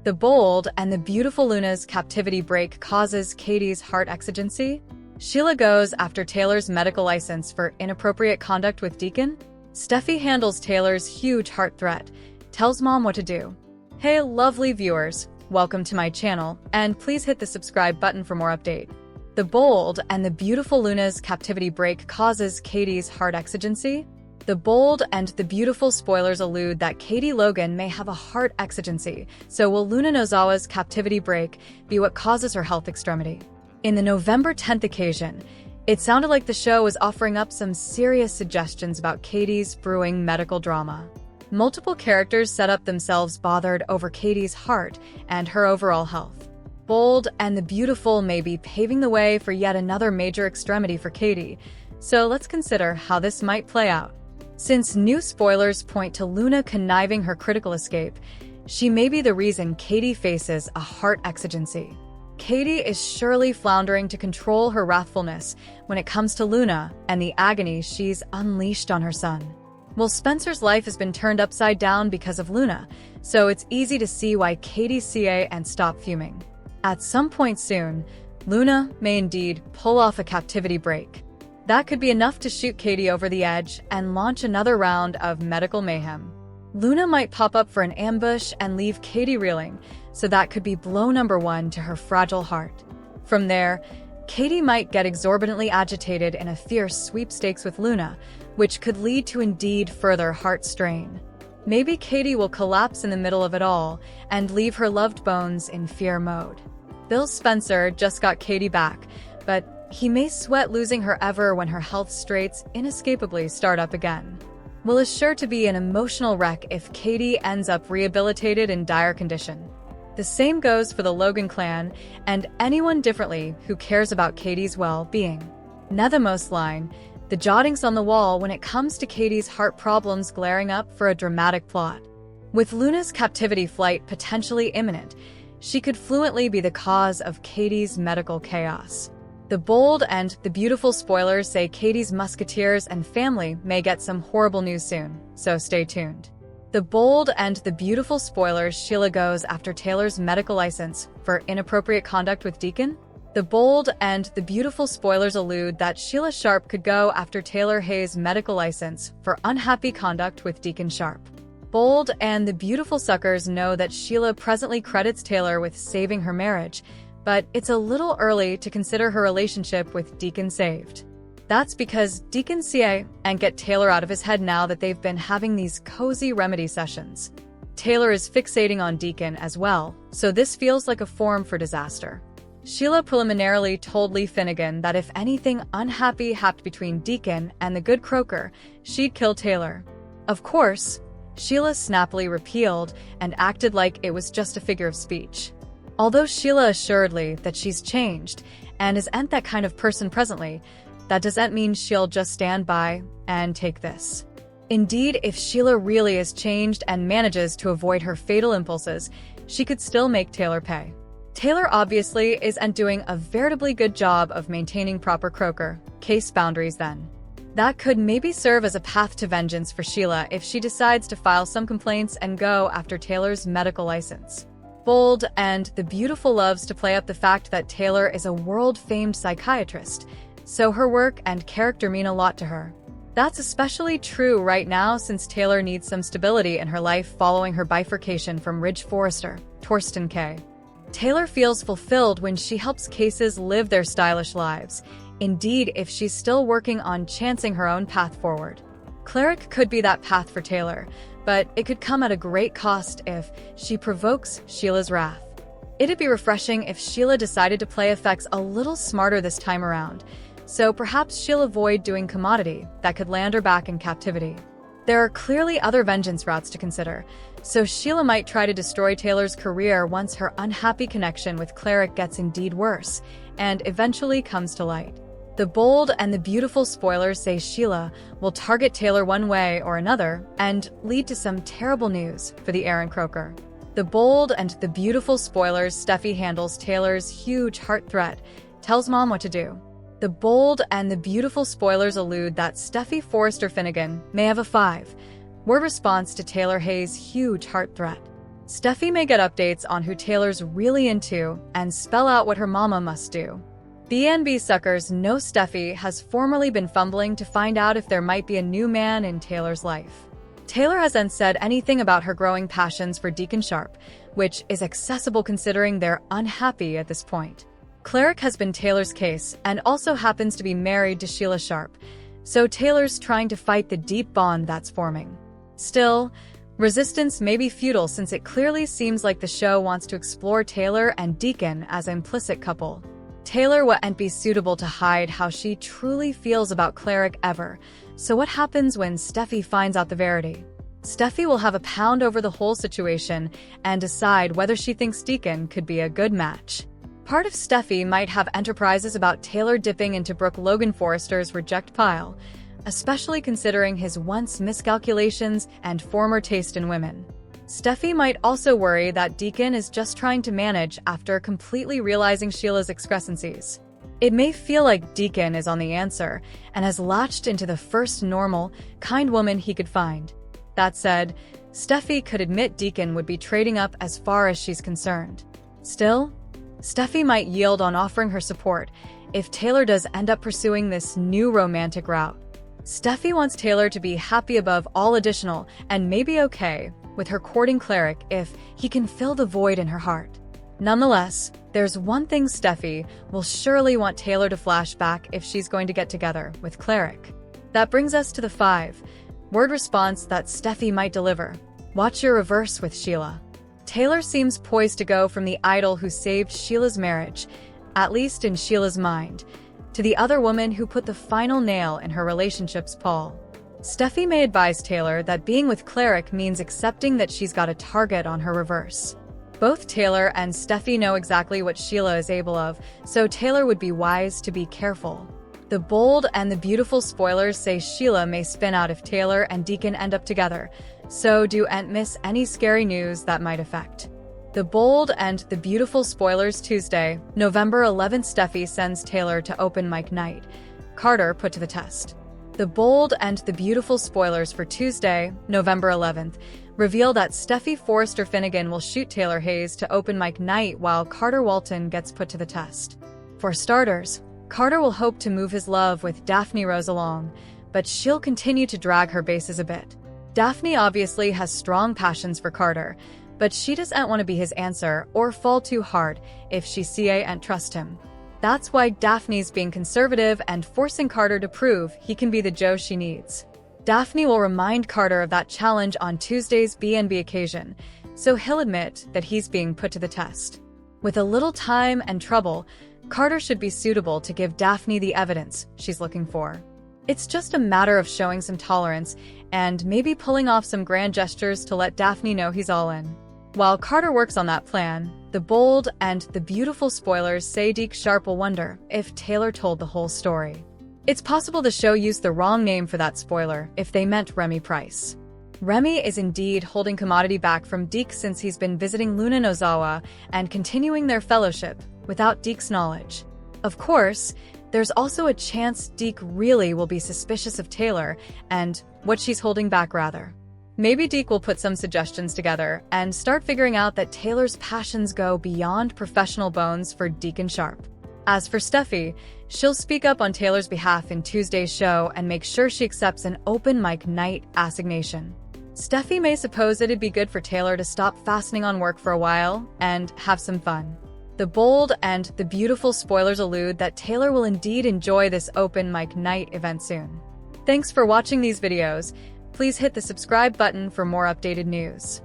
The bold and the beautiful Luna's captivity break causes Katie's heart exigency. Sheila goes after Taylor's medical license for inappropriate conduct with Deacon. Steffi handles Taylor's huge heart threat, tells mom what to do. Hey lovely viewers, welcome to my channel, and please hit the subscribe button for more update. The bold and the beautiful Luna's captivity break causes Katie's heart exigency. The bold and the beautiful spoilers allude that Katie Logan may have a heart exigency, so will Luna Nozawa's captivity break be what causes her health extremity? In the November 10th occasion, it sounded like the show was offering up some serious suggestions about Katie's brewing medical drama. Multiple characters set up themselves bothered over Katie's heart and her overall health. Bold and the beautiful may be paving the way for yet another major extremity for Katie, so let's consider how this might play out. Since new spoilers point to Luna conniving her critical escape, she may be the reason Katie faces a heart exigency. Katie is surely floundering to control her wrathfulness when it comes to Luna and the agony she's unleashed on her son. Well, Spencer's life has been turned upside down because of Luna, so it's easy to see why Katie's CA and stop fuming. At some point soon, Luna may indeed pull off a captivity break. That could be enough to shoot Katie over the edge and launch another round of medical mayhem. Luna might pop up for an ambush and leave Katie reeling, so that could be blow number one to her fragile heart. From there, Katie might get exorbitantly agitated in a fierce sweepstakes with Luna, which could lead to indeed further heart strain. Maybe Katie will collapse in the middle of it all and leave her loved bones in fear mode. Bill Spencer just got Katie back, but he may sweat losing her ever when her health straits inescapably start up again. Will is sure to be an emotional wreck if Katie ends up rehabilitated in dire condition. The same goes for the Logan clan and anyone differently who cares about Katie's well-being. Nethamos line, the jottings on the wall when it comes to Katie's heart problems glaring up for a dramatic plot. With Luna's captivity flight potentially imminent, she could fluently be the cause of Katie's medical chaos. The bold and the beautiful spoilers say Katie's musketeers and family may get some horrible news soon, so stay tuned. The bold and the beautiful spoilers Sheila goes after Taylor's medical license for inappropriate conduct with Deacon. The bold and the beautiful spoilers allude that Sheila Sharp could go after Taylor Hayes' medical license for unhappy conduct with Deacon Sharp. Bold and the beautiful suckers know that Sheila presently credits Taylor with saving her marriage, but it's a little early to consider her relationship with Deacon saved. That's because Deacon CA and get Taylor out of his head now that they've been having these cozy remedy sessions. Taylor is fixating on Deacon as well, so this feels like a form for disaster. Sheila preliminarily told Lee Finnegan that if anything unhappy happened between Deacon and the good Croker, she'd kill Taylor. Of course, Sheila snappily repealed and acted like it was just a figure of speech. Although Sheila assuredly that she's changed and isn't that kind of person presently, that doesn't mean she'll just stand by and take this. Indeed, if Sheila really is changed and manages to avoid her fatal impulses, she could still make Taylor pay. Taylor obviously isn't doing a veritably good job of maintaining proper Croker case boundaries then. That could maybe serve as a path to vengeance for Sheila if she decides to file some complaints and go after Taylor's medical license. Bold and the beautiful loves to play up the fact that Taylor is a world-famed psychiatrist, so her work and character mean a lot to her. That's especially true right now since Taylor needs some stability in her life following her bifurcation from Ridge Forrester, Torsten K. Taylor feels fulfilled when she helps cases live their stylish lives. Indeed, if she's still working on chancing her own path forward. Cleric could be that path for Taylor, but it could come at a great cost if she provokes Sheila's wrath. It'd be refreshing if Sheila decided to play effects a little smarter this time around, so perhaps she'll avoid doing commodity that could land her back in captivity. There are clearly other vengeance routes to consider, so Sheila might try to destroy Taylor's career once her unhappy connection with Cleric gets indeed worse, and eventually comes to light. The bold and the beautiful spoilers say Sheila will target Taylor one way or another and lead to some terrible news for the Aaron Croker. The bold and the beautiful spoilers Steffi handles Taylor's huge heart threat, tells mom what to do. The bold and the beautiful spoilers allude that Steffi Forrester Finnegan may have a 5-word response to Taylor Hayes' huge heart threat. Steffi may get updates on who Taylor's really into and spell out what her mama must do. BNB suckers know Steffi has formerly been fumbling to find out if there might be a new man in Taylor's life. Taylor hasn't said anything about her growing passions for Deacon Sharp, which is accessible considering they're unhappy at this point. Cleric has been Taylor's case and also happens to be married to Sheila Sharp, so Taylor's trying to fight the deep bond that's forming. Still, resistance may be futile since it clearly seems like the show wants to explore Taylor and Deacon as an implicit couple. Taylor wouldn't be suitable to hide how she truly feels about Cleric ever, so what happens when Steffi finds out the verity? Steffi will have a pound over the whole situation and decide whether she thinks Deacon could be a good match. Part of Steffi might have enterprises about Taylor dipping into Brooke Logan Forrester's reject pile, especially considering his once miscalculations and former taste in women. Steffi might also worry that Deacon is just trying to manage after completely realizing Sheila's excrescencies. It may feel like Deacon is on the answer and has latched into the first normal, kind woman he could find. That said, Steffi could admit Deacon would be trading up as far as she's concerned. Still, Steffi might yield on offering her support if Taylor does end up pursuing this new romantic route. Steffi wants Taylor to be happy above all additional and maybe okay with her courting Cleric if he can fill the void in her heart. Nonetheless, there's one thing Steffi will surely want Taylor to flash back if she's going to get together with Cleric. That brings us to the 5-word response that Steffi might deliver. Watch your reverse with Sheila. Taylor seems poised to go from the idol who saved Sheila's marriage, at least in Sheila's mind, to the other woman who put the final nail in her relationship's paw. Steffi may advise Taylor that being with Cleric means accepting that she's got a target on her reverse. Both Taylor and Steffi know exactly what Sheila is able of, so Taylor would be wise to be careful. The bold and the beautiful spoilers say Sheila may spin out if Taylor and Deacon end up together, so don't miss any scary news that might affect. The bold and the beautiful spoilers Tuesday, November 11th. Steffi sends Taylor to open mic night. Carter put to the test. The bold and the beautiful spoilers for Tuesday, November 11th, reveal that Steffi Forrester Finnegan will shoot Taylor Hayes to open mic night while Carter Walton gets put to the test. For starters, Carter will hope to move his love with Daphne Rose along, but she'll continue to drag her bases a bit. Daphne obviously has strong passions for Carter, but she doesn't want to be his answer or fall too hard if she can't trust him. That's why Daphne's being conservative and forcing Carter to prove he can be the Joe she needs. Daphne will remind Carter of that challenge on Tuesday's BNB occasion, so he'll admit that he's being put to the test. With a little time and trouble, Carter should be suitable to give Daphne the evidence she's looking for. It's just a matter of showing some tolerance and maybe pulling off some grand gestures to let Daphne know he's all in. While Carter works on that plan, the bold and the beautiful spoilers say Deacon Sharp will wonder if Taylor told the whole story. It's possible the show used the wrong name for that spoiler if they meant Remy Price. Remy is indeed holding commodity back from Deke since he's been visiting Luna Nozawa and continuing their fellowship without Deke's knowledge. Of course, there's also a chance Deke really will be suspicious of Taylor and what she's holding back rather. Maybe Deke will put some suggestions together and start figuring out that Taylor's passions go beyond professional bones for Deacon Sharp. As for Steffi, she'll speak up on Taylor's behalf in Tuesday's show and make sure she accepts an open mic night assignation. Steffi may suppose it'd be good for Taylor to stop fastening on work for a while and have some fun. The bold and the beautiful spoilers allude that Taylor will indeed enjoy this open mic night event soon. Thanks for watching these videos. Please hit the subscribe button for more updated news.